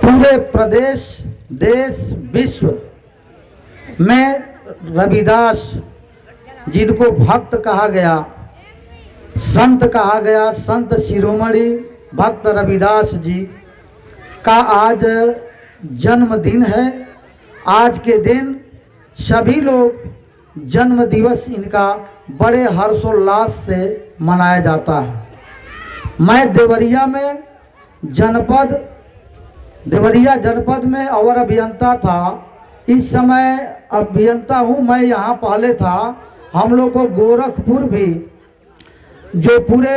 पूरे प्रदेश, देश, विश्व में रविदास जिनको भक्त कहा गया, संत कहा गया, संत शिरोमणि भक्त रविदास जी का आज जन्मदिन है। आज के दिन सभी लोग जन्म दिवस इनका बड़े हर्षोल्लास से मनाया जाता है। मैं देवरिया जनपद में अवर अभियंता था। इस समय अभियंता हूँ मैं। यहाँ पहले था हम लोग को गोरखपुर भी, जो पूरे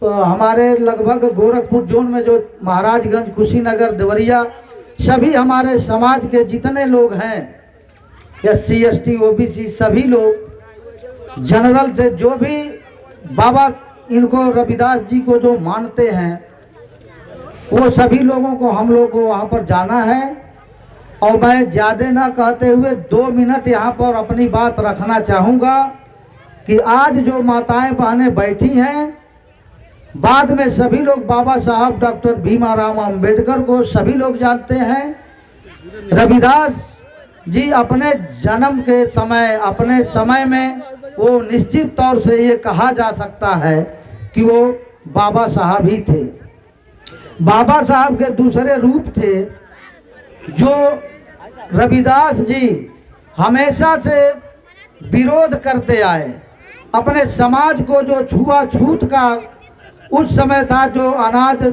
हमारे लगभग गोरखपुर जोन में जो महाराजगंज, कुशीनगर, देवरिया, सभी हमारे समाज के जितने लोग हैं, SC ST OBC सभी लोग जनरल से जो भी बाबा इनको रविदास जी को जो मानते हैं, वो सभी लोगों को हम लोग को वहाँ पर जाना है। और मैं ज़्यादा ना कहते हुए 2 मिनट यहाँ पर अपनी बात रखना चाहूँगा कि आज जो माताएं बहनें बैठी हैं, बाद में सभी लोग बाबा साहब डॉक्टर भीमराव अंबेडकर को सभी लोग जानते हैं। रविदास जी अपने जन्म के समय, अपने समय में वो निश्चित तौर से ये कहा जा सकता है कि वो बाबा साहब ही थे। बाबा साहब के दूसरे रूप थे जो रविदास जी हमेशा से विरोध करते आए। अपने समाज को जो छुआछूत का उस समय था, जो अनाज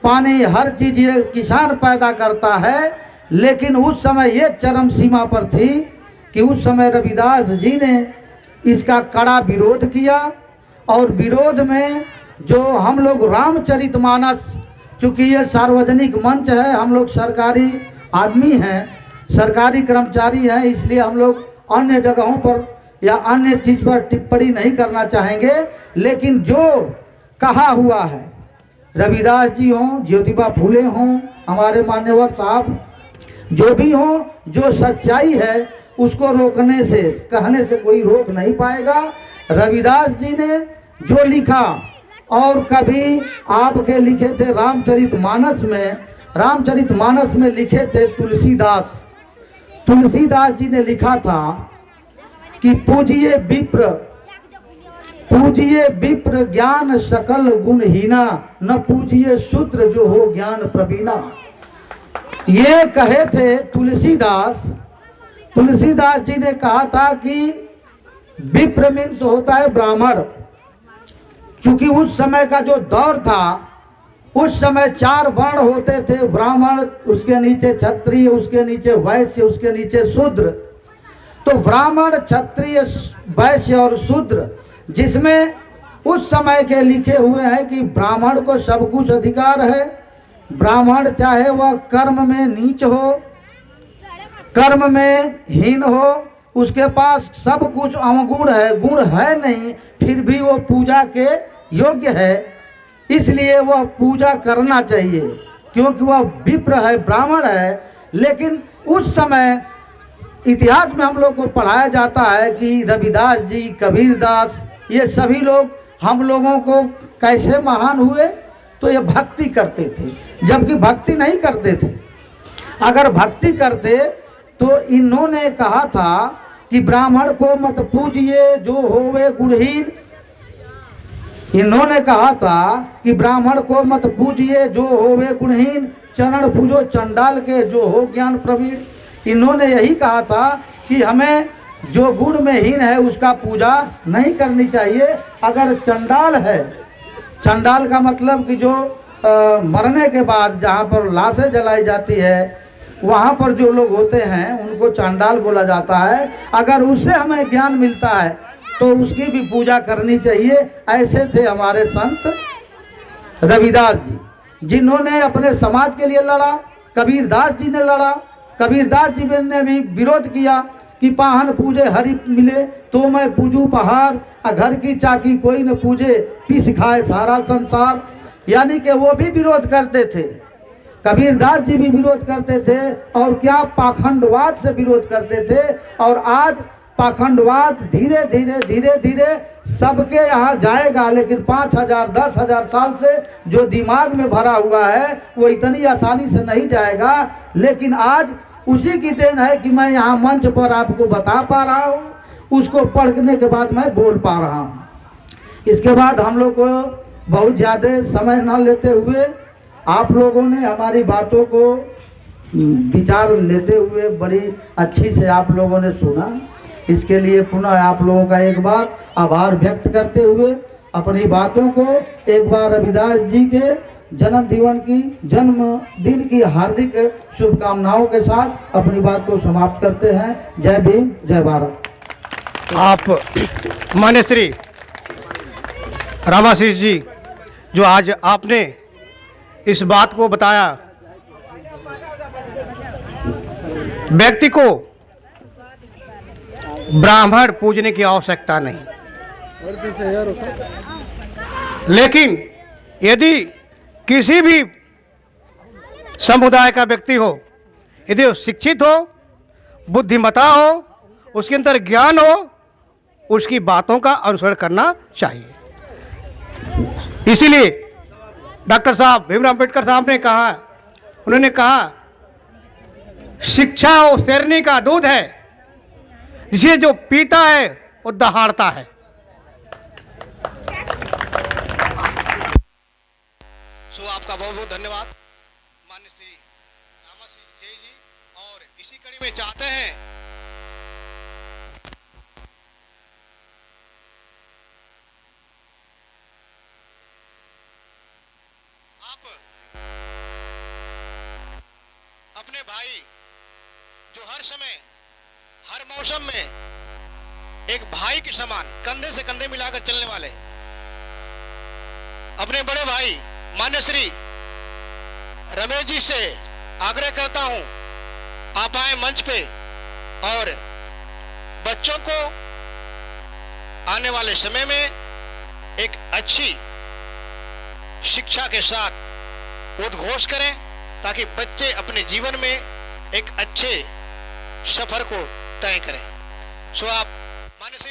पानी हर चीज़ ये किसान पैदा करता है, लेकिन उस समय ये चरम सीमा पर थी कि उस समय रविदास जी ने इसका कड़ा विरोध किया। और विरोध में जो हम लोग रामचरितमानस, चूँकि ये सार्वजनिक मंच है, हम लोग सरकारी आदमी हैं, सरकारी कर्मचारी हैं, इसलिए हम लोग अन्य जगहों पर या अन्य चीज़ पर टिप्पणी नहीं करना चाहेंगे। लेकिन जो कहा हुआ है, रविदास जी हों, ज्योतिबा फूले हों, हमारे मान्यवर साहब जो भी हों, जो सच्चाई है उसको रोकने से, कहने से कोई रोक नहीं पाएगा। रविदास जी ने जो लिखा, और कभी आपके लिखे थे रामचरितमानस में लिखे थे तुलसीदास जी ने लिखा था कि पूजिए विप्र ज्ञान सकल गुणहीना, न पूजिए शूद्र जो हो ज्ञान प्रवीणा। ये कहे थे तुलसीदास जी ने कहा था कि विप्र मीन्स होता है ब्राह्मण। चूंकि उस समय का जो दौर था, उस समय 4 वर्ण होते थे, ब्राह्मण, उसके नीचे क्षत्रिय, उसके नीचे वैश्य, उसके नीचे शूद्र। तो ब्राह्मण, क्षत्रिय, वैश्य और शूद्र, जिसमें उस समय के लिखे हुए हैं कि ब्राह्मण को सब कुछ अधिकार है। ब्राह्मण चाहे वह कर्म में नीच हो, कर्म में हीन हो, उसके पास सब कुछ अवगुण है, गुण है नहीं, फिर भी वो पूजा के योग्य है। इसलिए वह पूजा करना चाहिए, क्योंकि वह विप्र है, ब्राह्मण है। लेकिन उस समय इतिहास में हम लोग को पढ़ाया जाता है कि रविदास जी, कबीरदास, ये सभी लोग हम लोगों को कैसे महान हुए, तो ये भक्ति करते थे, जबकि भक्ति नहीं करते थे। अगर भक्ति करते तो इन्होंने कहा था कि ब्राह्मण को मत पूजिए जो होवे गुणहीन। इन्होंने कहा था कि ब्राह्मण को मत पूजिए जो होवे गुणहीन, चरण पूजो चंडाल के जो हो ज्ञान प्रवीण। इन्होंने यही कहा था कि हमें जो गुण में हीन है उसका पूजा नहीं करनी चाहिए। अगर चंडाल है, चंडाल का मतलब कि जो मरने के बाद जहाँ पर लाशें जलाई जाती है, वहाँ पर जो लोग होते हैं उनको चांडाल बोला जाता है। अगर उससे हमें ज्ञान मिलता है तो उसकी भी पूजा करनी चाहिए। ऐसे थे हमारे संत रविदास जी, जिन्होंने अपने समाज के लिए लड़ा। कबीरदास जी ने लड़ा। कबीरदास जी ने भी विरोध किया कि पाहन पूजे हरि मिले तो मैं पूजू पहाड़, घर की चाकी कोई न पूजे, पीस खाए सारा संसार। यानी कि वो भी विरोध करते थे, कबीरदास जी भी विरोध करते थे, और क्या पाखंडवाद से विरोध करते थे। और आज पाखंडवाद धीरे धीरे सबके यहाँ जाएगा, लेकिन 5,000 10,000 साल से जो दिमाग में भरा हुआ है वो इतनी आसानी से नहीं जाएगा। लेकिन आज उसी की देन है कि मैं यहाँ मंच पर आपको बता पा रहा हूँ, उसको पढ़ने के बाद मैं बोल पा रहा हूँ। इसके बाद हम लोग को बहुत ज़्यादा समय न लेते हुए आप लोगों ने हमारी बातों को विचार लेते हुए बड़ी अच्छी से आप लोगों ने सुना, इसके लिए पुनः आप लोगों का एक बार आभार व्यक्त करते हुए अपनी बातों को एक बार रविदास जी के जन्मदिन की हार्दिक शुभकामनाओं के साथ अपनी बात को समाप्त करते हैं। जय भीम, जय भारत। आप मान्य श्री रामाशीष जी, जो आज आपने इस बात को बताया, व्यक्ति को ब्राह्मण पूजने की आवश्यकता नहीं, लेकिन यदि किसी भी समुदाय का व्यक्ति हो, यदि वो शिक्षित हो, बुद्धिमता हो, उसके अंदर ज्ञान हो, उसकी बातों का अनुसरण करना चाहिए। इसीलिए डॉक्टर साहब भीमराव अम्बेडकर साहब ने कहा, उन्होंने कहा शिक्षा वो शेरनी का दूध है, जिसे जो पीता है वो दहाड़ता है। सो आपका बहुत बहुत धन्यवाद माननीय श्री रामाशीष जी। और इसी कड़ी में चाहते हैं आप अपने भाई जो हर समय हर मौसम में एक भाई के समान कंधे से कंधे मिलाकर चलने वाले अपने बड़े भाई मान्य श्री रमेश जी से आग्रह करता हूं, आप आए मंच पे और बच्चों को आने वाले समय में एक अच्छी शिक्षा के साथ उद्घोष करें, ताकि बच्चे अपने जीवन में एक अच्छे सफर को तय करें। सो आप मान्य श्री